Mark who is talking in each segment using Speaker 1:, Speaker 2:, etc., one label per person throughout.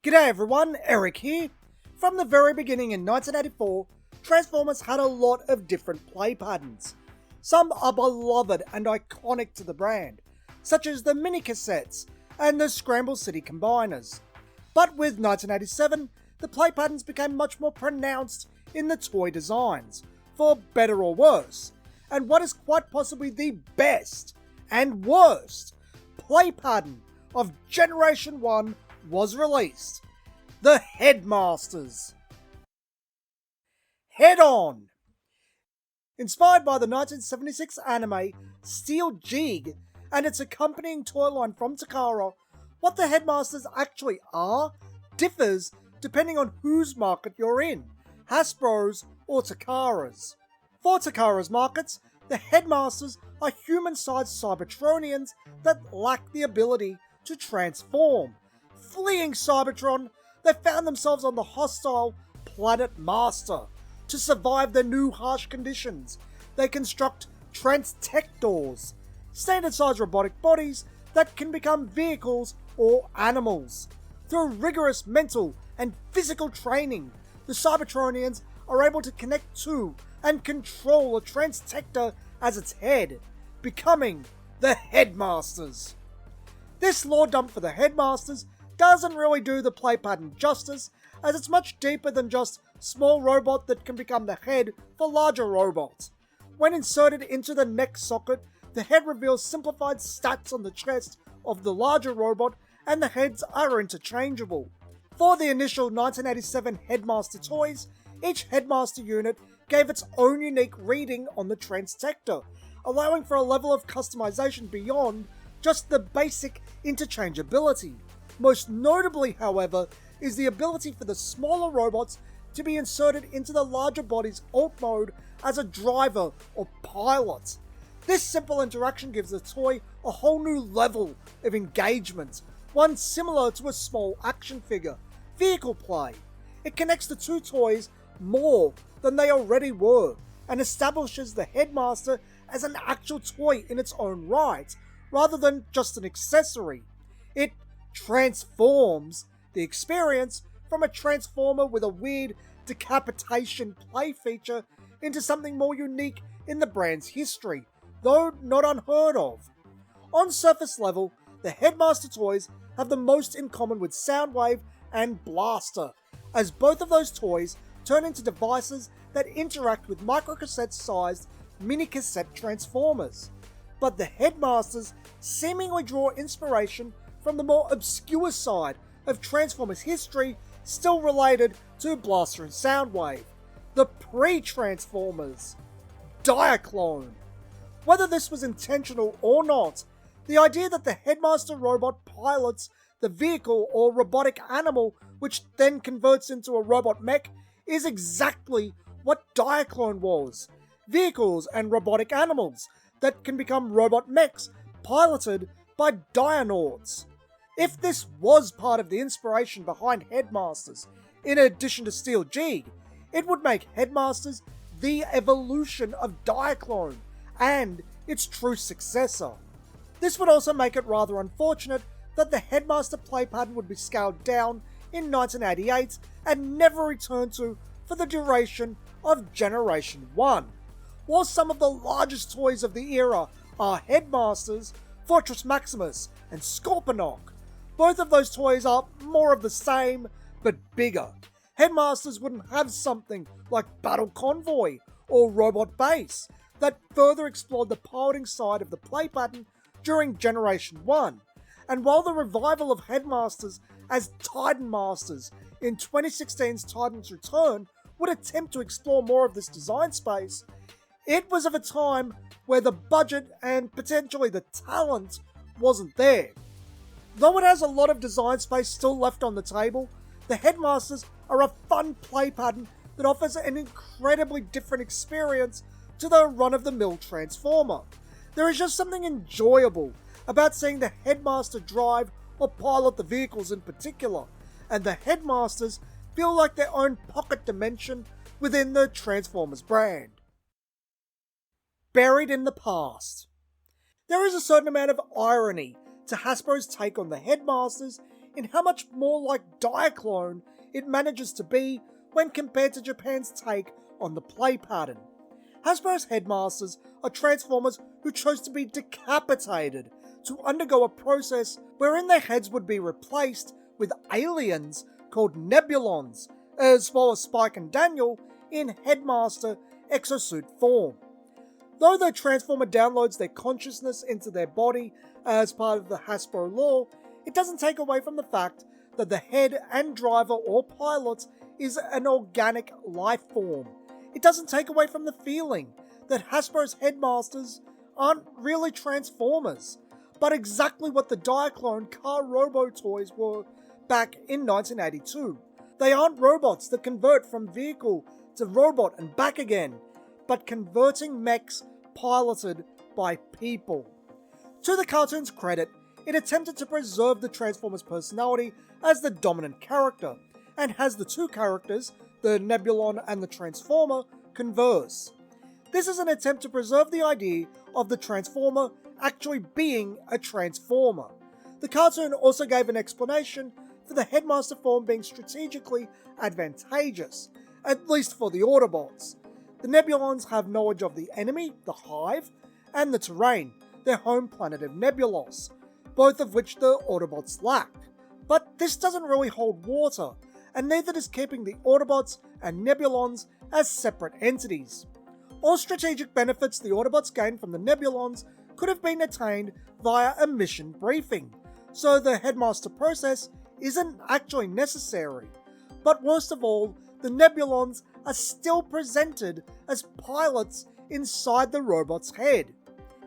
Speaker 1: G'day everyone, Eric here. From the very beginning in 1984, Transformers had a lot of different play patterns. Some are beloved and iconic to the brand, such as the mini cassettes and the Scramble City Combiners. But with 1987, the play patterns became much more pronounced in the toy designs, for better or worse, and what is quite possibly the best and worst play pattern of Generation 1 was released. The Headmasters. Head On! Inspired by the 1976 anime Steel Jig and its accompanying toy line from Takara, what the Headmasters actually are differs depending on whose market you're in, Hasbro's or Takara's. For Takara's markets, the Headmasters are human-sized Cybertronians that lack the ability to transform. Fleeing Cybertron, they found themselves on the hostile planet Master. To survive the new harsh conditions, they construct Transtectors, standard-sized robotic bodies that can become vehicles or animals. Through rigorous mental and physical training, the Cybertronians are able to connect to and control a Transtector as its head, becoming the Headmasters. This lore dump for the Headmasters doesn't really do the play pattern justice, as it's much deeper than just small robot that can become the head for larger robots. When inserted into the neck socket, the head reveals simplified stats on the chest of the larger robot, and the heads are interchangeable. For the initial 1987 Headmaster toys, each Headmaster unit gave its own unique reading on the Transtector, allowing for a level of customization beyond just the basic interchangeability. Most notably, however, is the ability for the smaller robots to be inserted into the larger body's alt mode as a driver or pilot. This simple interaction gives the toy a whole new level of engagement, one similar to a small action figure, vehicle play. It connects the two toys more than they already were, and establishes the Headmaster as an actual toy in its own right, rather than just an accessory. It transforms the experience from a Transformer with a weird decapitation play feature into something more unique in the brand's history, though not unheard of. On surface level, the Headmaster toys have the most in common with Soundwave and Blaster, as both of those toys turn into devices that interact with microcassette-sized mini-cassette Transformers. But the Headmasters seemingly draw inspiration from the more obscure side of Transformers history still related to Blaster and Soundwave, the pre-Transformers, Diaclone. Whether this was intentional or not, the idea that the Headmaster robot pilots the vehicle or robotic animal which then converts into a robot mech is exactly what Diaclone was. Vehicles and robotic animals that can become robot mechs piloted by Dionauts. If this was part of the inspiration behind Headmasters, in addition to Steel Jig, it would make Headmasters the evolution of Diaclone and its true successor. This would also make it rather unfortunate that the Headmaster play pattern would be scaled down in 1988 and never returned to for the duration of Generation 1. While some of the largest toys of the era are Headmasters, Fortress Maximus, and Scorponok, both of those toys are more of the same, but bigger. Headmasters wouldn't have something like Battle Convoy or Robot Base that further explored the piloting side of the play pattern during Generation 1. And while the revival of Headmasters as Titan Masters in 2016's Titan's Return would attempt to explore more of this design space, it was of a time where the budget and potentially the talent wasn't there. Though it has a lot of design space still left on the table, the Headmasters are a fun play pattern that offers an incredibly different experience to the run-of-the-mill Transformer. There is just something enjoyable about seeing the Headmaster drive or pilot the vehicles in particular, and the Headmasters feel like their own pocket dimension within the Transformers brand. Buried in the past. There is a certain amount of irony to Hasbro's take on the Headmasters in how much more like Diaclone it manages to be when compared to Japan's take on the play pattern. Hasbro's Headmasters are Transformers who chose to be decapitated to undergo a process wherein their heads would be replaced with aliens called Nebulons, as well as Spike and Daniel in Headmaster exosuit form. Though the Transformer downloads their consciousness into their body as part of the Hasbro lore, it doesn't take away from the fact that the head and driver or pilot is an organic life form. It doesn't take away from the feeling that Hasbro's Headmasters aren't really Transformers, but exactly what the Diaclone car robo toys were back in 1982. They aren't robots that convert from vehicle to robot and back again, but converting mechs piloted by people. To the cartoon's credit, it attempted to preserve the Transformers' personality as the dominant character, and has the two characters, the Nebulon and the Transformer, converse. This is an attempt to preserve the idea of the Transformer actually being a Transformer. The cartoon also gave an explanation for the Headmaster form being strategically advantageous, at least for the Autobots. The Nebulons have knowledge of the enemy, the Hive, and the terrain, their home planet of Nebulos, both of which the Autobots lack. But this doesn't really hold water, and neither does keeping the Autobots and Nebulons as separate entities. All strategic benefits the Autobots gain from the Nebulons could have been attained via a mission briefing, so the Headmaster process isn't actually necessary. But worst of all, the Nebulons are still presented as pilots inside the robot's head.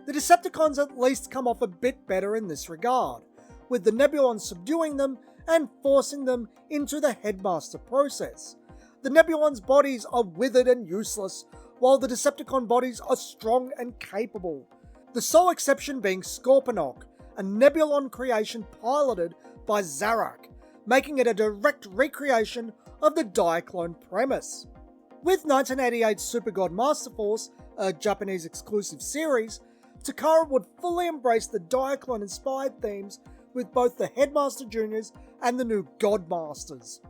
Speaker 1: The Decepticons at least come off a bit better in this regard, with the Nebulons subduing them and forcing them into the Headmaster process. The Nebulons' bodies are withered and useless, while the Decepticon bodies are strong and capable. The sole exception being Scorponok, a Nebulon creation piloted by Zarak, making it a direct recreation of the Diaclone premise. With 1988's Super God Master Force, a Japanese exclusive series, Takara would fully embrace the Diaclone-inspired themes with both the Headmaster Juniors and the new Godmasters.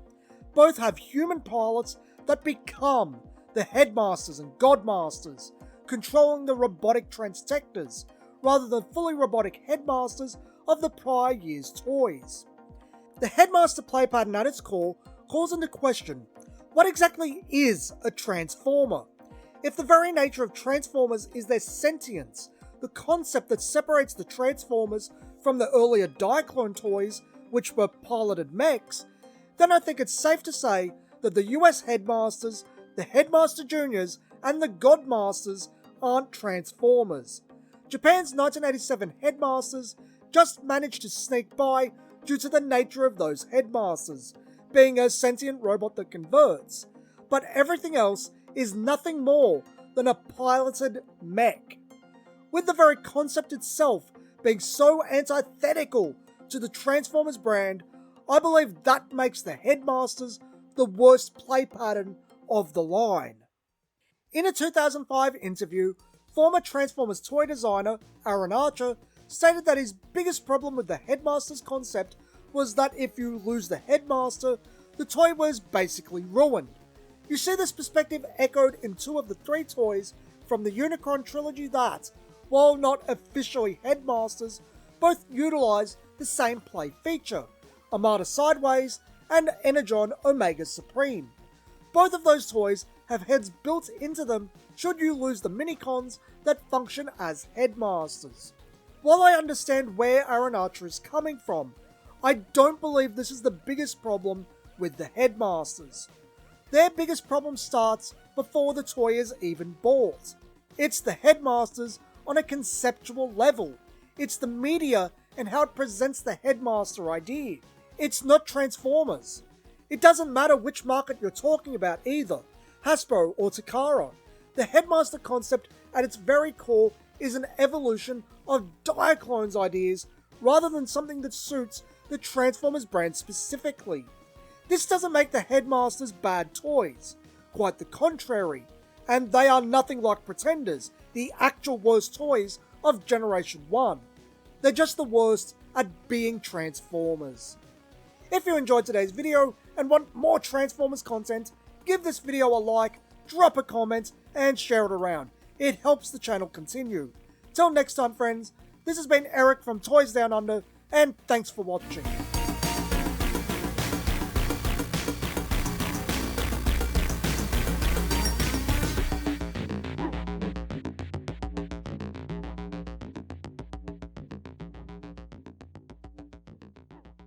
Speaker 1: Both have human pilots that become the Headmasters and Godmasters, controlling the robotic Transtectors, rather than fully robotic Headmasters of the prior year's toys. The Headmaster play pattern at its core calls into question, what exactly is a Transformer? If the very nature of Transformers is their sentience, the concept that separates the Transformers from the earlier Diaclone toys, which were piloted mechs, then I think it's safe to say that the US Headmasters, the Headmaster Juniors, and the Godmasters aren't Transformers. Japan's 1987 Headmasters just managed to sneak by due to the nature of those Headmasters, being a sentient robot that converts, but everything else is nothing more than a piloted mech. With the very concept itself being so antithetical to the Transformers brand, I believe that makes the Headmasters the worst play pattern of the line. In a 2005 interview, former Transformers toy designer Aaron Archer stated that his biggest problem with the Headmasters concept was that if you lose the Headmaster, the toy was basically ruined. You see this perspective echoed in two of the three toys from the Unicron trilogy that, while not officially Headmasters, both utilize the same play feature, Armada Sideways and Energon Omega Supreme. Both of those toys have heads built into them should you lose the Minicons that function as Headmasters. While I understand where Aaron Archer is coming from, I don't believe this is the biggest problem with the Headmasters. Their biggest problem starts before the toy is even bought. It's the Headmasters on a conceptual level. It's the media and how it presents the Headmaster idea. It's not Transformers. It doesn't matter which market you're talking about either, Hasbro or Takara. The Headmaster concept at its very core is an evolution of Diaclone's ideas rather than something that suits the Transformers brand specifically. This doesn't make the Headmasters bad toys, quite the contrary, and they are nothing like Pretenders, the actual worst toys of Generation 1. They're just the worst at being Transformers. If you enjoyed today's video and want more Transformers content, give this video a like, drop a comment, and share it around. It helps the channel continue. Till next time, friends, this has been Eric from Toys Down Under, and thanks for watching.